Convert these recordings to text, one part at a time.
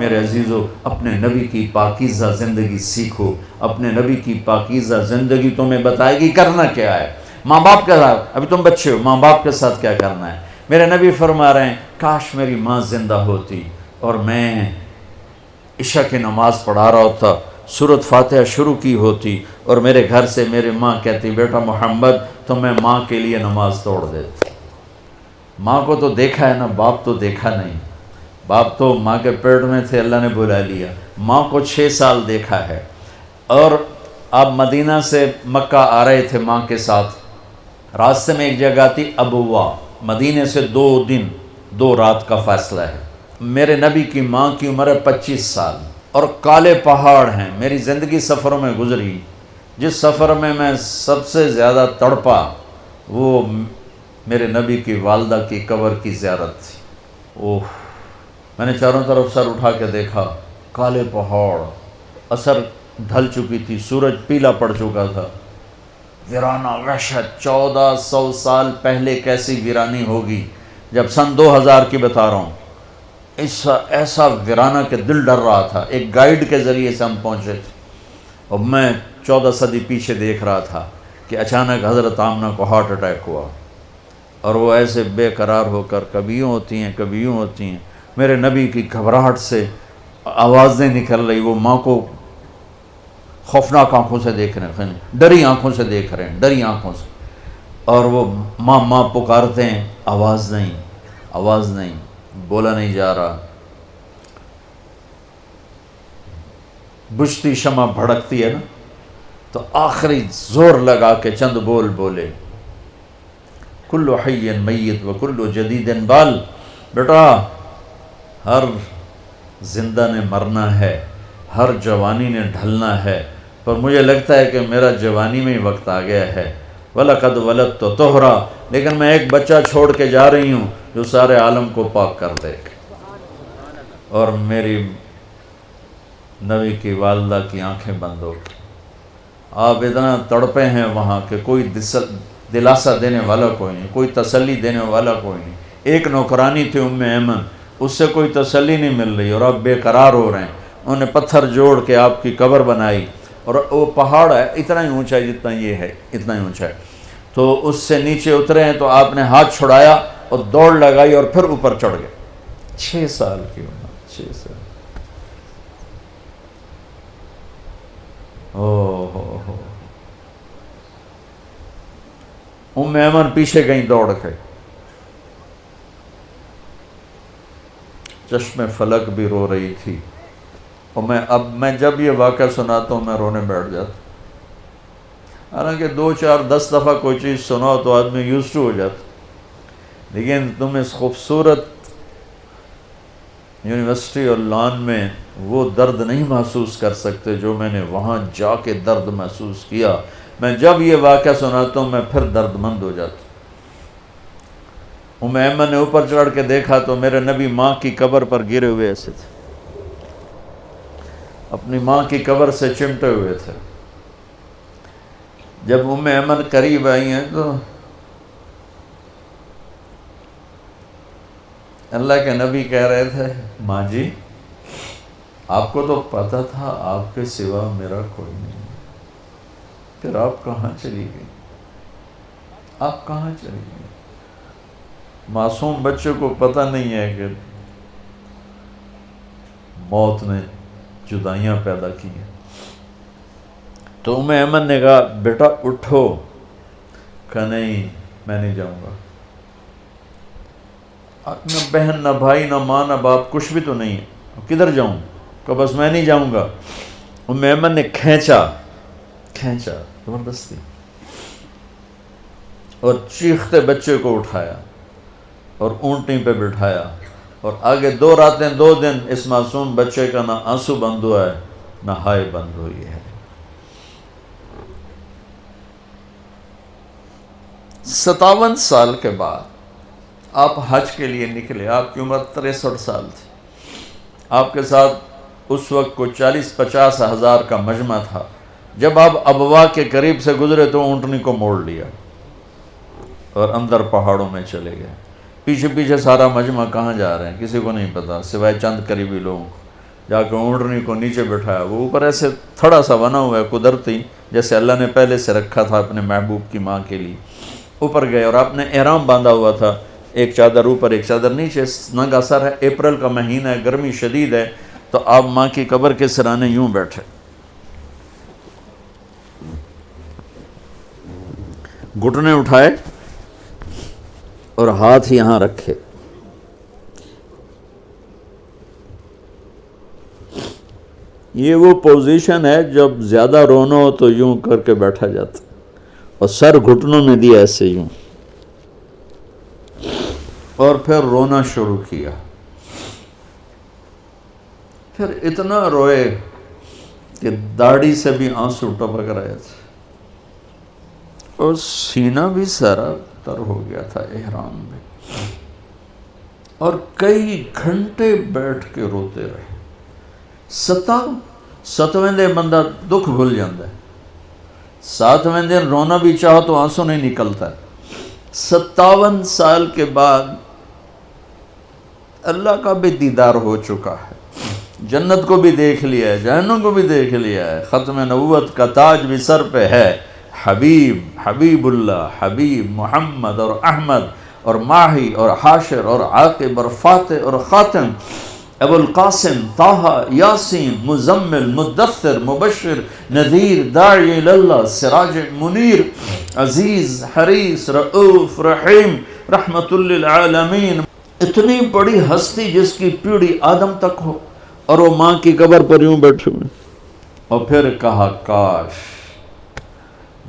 میرے عزیزو اپنے نبی کی پاکیزہ زندگی سیکھو، اپنے نبی کی پاکیزہ زندگی تمہیں بتائے گی کرنا کیا ہے۔ ماں باپ کے ساتھ، ابھی تم بچے ہو، ماں باپ کے ساتھ کیا کرنا ہے۔ میرے نبی فرما رہے ہیں کاش میری ماں زندہ ہوتی اور میں عشاء کی نماز پڑھا رہا ہوتا، سورۃ فاتحہ شروع کی ہوتی اور میرے گھر سے میری ماں کہتی بیٹا محمد، تو میں ماں کے لیے نماز توڑ دیتا۔ ماں کو تو دیکھا ہے نا، باپ تو دیکھا نہیں۔ باپ تو ماں کے پیٹ میں تھے، اللہ نے بلا لیا۔ ماں کو 6 سال دیکھا ہے، اور آپ مدینہ سے مکہ آ رہے تھے ماں کے ساتھ، راستے میں ایک جگہ تھی ابوا، مدینے سے 2 دن 2 رات کا فاصلہ ہے۔ میرے نبی کی ماں کی عمر ہے 25 سال، اور کالے پہاڑ ہیں۔ میری زندگی سفروں میں گزری، جس سفر میں سب سے زیادہ تڑپا وہ میرے نبی کی والدہ کی قبر کی زیارت تھی۔ اوہ، میں نے چاروں طرف سر اٹھا کے دیکھا، کالے پہاڑ، عصر ڈھل چکی تھی، سورج پیلا پڑ چکا تھا، ویرانہ وحشت۔ 1400 سال پہلے کیسی ویرانی ہوگی، جب سن 2000 کی بتا رہا ہوں، ایسا ویرانہ کہ دل ڈر رہا تھا۔ ایک گائیڈ کے ذریعے سے ہم پہنچے تھے، اور میں 14 صدی پیچھے دیکھ رہا تھا کہ اچانک حضرت آمنہ کو ہارٹ اٹیک ہوا، اور وہ ایسے بے قرار ہو کر کبھی یوں ہوتی ہیں کبھی یوں ہوتی ہیں۔ میرے نبی کی گھبراہٹ سے آوازیں نکل رہی، وہ ماں کو خوفناک آنکھوں سے دیکھ رہے ہیں، ڈری آنکھوں سے دیکھ رہے ہیں، ڈری آنکھوں سے، اور وہ ماں ماں پکارتے ہیں، آواز نہیں، آواز نہیں، بولا نہیں جا رہا۔ بجھتی شمع بھڑکتی ہے نا، تو آخری زور لگا کے چند بول بولے، کل حی میت و کل جدید بال۔ بیٹا ہر زندہ نے مرنا ہے، ہر جوانی نے ڈھلنا ہے، پر مجھے لگتا ہے کہ میرا جوانی میں ہی وقت آ گیا ہے۔ وَلَقَدْ وَلَدْتُ طُہْرًا، لیکن میں ایک بچہ چھوڑ کے جا رہی ہوں جو سارے عالم کو پاک کر دے۔ اور میری نبی کی والدہ کی آنکھیں بند ہو گئی۔ آپ اتنا تڑپے ہیں وہاں کہ کوئی دلاسا دینے والا کوئی نہیں، کوئی تسلی دینے والا کوئی نہیں۔ ایک نوکرانی تھی ام ایمن، اس سے کوئی تسلی نہیں مل رہی، اور آپ بے قرار ہو رہے ہیں۔ انہوں نے پتھر جوڑ کے آپ کی قبر بنائی، اور وہ پہاڑ ہے اتنا ہی اونچا ہے جتنا یہ ہے، اتنا ہی اونچا ہے، تو اس سے نیچے اترے ہیں، تو آپ نے ہاتھ چھڑایا اور دوڑ لگائی اور پھر اوپر چڑھ گئے۔ 6 سال کی عمر، 6 سال۔ ہو ام ایمن پیچھے گئیں دوڑ کے، چشم فلک بھی رو رہی تھی، اور میں جب یہ واقعہ سناتا ہوں میں رونے بیٹھ جاتا۔ حالانکہ 2 4 10 دفعہ کوئی چیز سناؤ تو آدمی یوزڈ ہو جاتا، لیکن تم اس خوبصورت یونیورسٹی اور لان میں وہ درد نہیں محسوس کر سکتے جو میں نے وہاں جا کے درد محسوس کیا۔ میں جب یہ واقعہ سناتا ہوں میں پھر درد مند ہو جاتا ہوں۔ ایمن نے اوپر چڑھ کے دیکھا تو میرے نبی ماں کی قبر پر گرے ہوئے ایسے تھے، اپنی ماں کی قبر سے چمٹے ہوئے تھے۔ جب ایمن قریب آئی ہیں تو اللہ کے نبی کہہ رہے تھے، ماں جی آپ کو تو پتہ تھا آپ کے سوا میرا کوئی نہیں، پھر آپ کہاں چلی گئی؟ آپ کہاں چلی گئی؟ معصوم بچے کو پتہ نہیں ہے کہ موت نے جدائیاں پیدا کی ہیں۔ تو ایمن نے کہا بیٹا اٹھو، کہا نہیں میں نہیں جاؤں گا۔ نہ بہن نہ بھائی نہ ماں نہ باپ کچھ بھی تو نہیں ہے، کدھر جاؤں؟ کہ بس میں نہیں جاؤں گا۔ ایمن نے کھینچا زبردستی، اور چیختے بچے کو اٹھایا اور اونٹنی پہ بٹھایا، اور آگے 2 راتیں 2 دن اس معصوم بچے کا نہ آنسو بند ہوا ہے نہ ہائے بند ہوئی ہے۔ 57 سال کے بعد آپ حج کے لیے نکلے، آپ کی عمر 63 سال تھی، آپ کے ساتھ اس وقت کو 40-50 ہزار کا مجمع تھا۔ جب آپ ابوا کے قریب سے گزرے تو اونٹنی کو موڑ لیا اور اندر پہاڑوں میں چلے گئے۔ پیچھے پیچھے سارا مجمع کہاں جا رہے ہیں کسی کو نہیں پتا سوائے چند قریبی لوگوں کو۔ جا کے اونٹنی کو نیچے بٹھایا، وہ اوپر ایسے تھوڑا سا بنا ہوا ہے قدرتی، جیسے اللہ نے پہلے سے رکھا تھا اپنے محبوب کی ماں کے لیے۔ اوپر گئے اور آپ نے احرام باندھا ہوا تھا، ایک چادر اوپر ایک چادر نیچے، ننگا سر ہے، اپریل کا مہینہ ہے، گرمی شدید ہے، تو آپ ماں کی قبر کے سرانے یوں بیٹھے، گھٹنے اٹھائے اور ہاتھ یہاں رکھے۔ یہ وہ پوزیشن ہے جب زیادہ رونا ہو تو یوں کر کے بیٹھا جاتا، اور سر گھٹنوں میں دیا ایسے یوں، اور پھر رونا شروع کیا۔ پھر اتنا روئے کہ داڑھی سے بھی آنسو ٹپک رہے تھے، اور سینہ بھی سارا تر ہو گیا تھا احرام میں، اور کئی گھنٹے بیٹھ کے روتے رہے۔ 7ویں دن بندہ دکھ بھول جاتا ہے، 7ویں دن رونا بھی چاہو تو آنسو نہیں نکلتا ہے۔ 57 سال کے بعد اللہ کا بھی دیدار ہو چکا ہے، جنت کو بھی دیکھ لیا ہے، جہنم کو بھی دیکھ لیا ہے، ختم نبوت کا تاج بھی سر پہ ہے، حبیب اللہ، حبیب محمد اور احمد اور ماہی اور حاشر اور عاقب اور فاتح اور خاتم، ابو القاسم، طٰہٰ، یاسین، مزمل، مدثر، مبشر، نذیر، داعی اللہ، سراج منیر، عزیز، حریص، رؤوف، رحیم، رحمت للعالمین۔ اتنی بڑی ہستی جس کی پیڑھی آدم تک ہو، اور وہ ماں کی قبر پر یوں بیٹھے ہوئے، اور پھر کہا کاش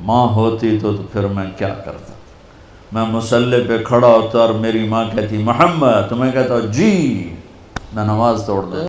ماں ہوتی تو پھر میں کیا کرتا، میں مصلی پہ کھڑا ہوتا اور میری ماں کہتی محمد، تو میں کہتا جی، میں نماز توڑ دوں۔